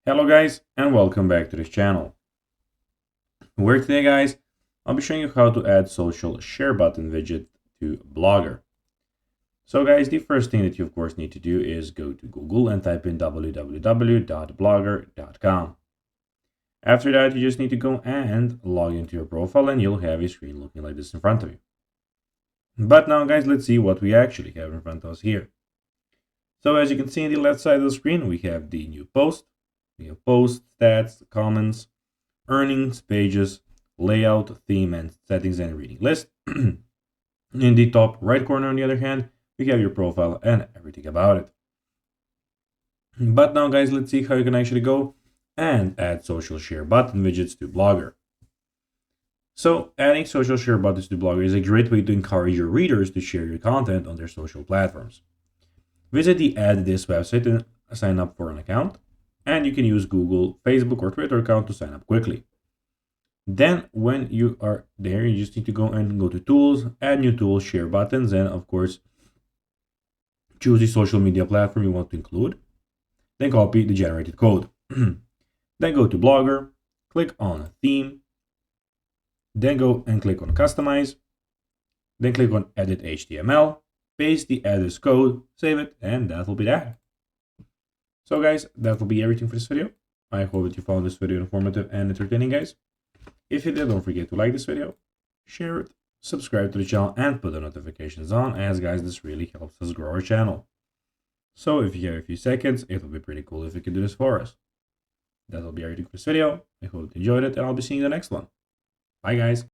Hello guys and welcome back to this channel. Where today guys, I'll be showing you how to add social share button widget to Blogger. So guys, the first thing that you of course need to do is go to Google and type in www.blogger.com. After that, you just need to go and log into your profile and you'll have a screen looking like this in front of you. But now guys, let's see what we actually have in front of us here. So as you can see on the left side of the screen, we have the new post. We have post, stats, comments, earnings, pages, layout, theme, and settings and reading list. In the top right corner, on the other hand, we have your profile and everything about it. But now guys, let's see how you can actually go and add social share button widgets to Blogger. So adding social share buttons to Blogger is a great way to encourage your readers to share your content on their social platforms. Visit the Add This website and sign up for an account, and you can use Google, Facebook, or Twitter account to sign up quickly. Then when you are there, you just need to go to Tools, Add New Tool, Share Buttons, and of course, choose the social media platform you want to include. Then copy the generated code. Then go to Blogger, click on Theme, then go and click on Customize, then click on Edit HTML, paste the address code, save it, and that will be that. So guys, that will be everything for this video. I hope that you found this video informative and entertaining, guys. If you did, don't forget to like this video, share it, subscribe to the channel, and put the notifications on, as guys, this really helps us grow our channel. So if you have a few seconds, it will be pretty cool if you could do this for us. That will be everything for this video. I hope you enjoyed it, and I'll be seeing you in the next one. Bye guys.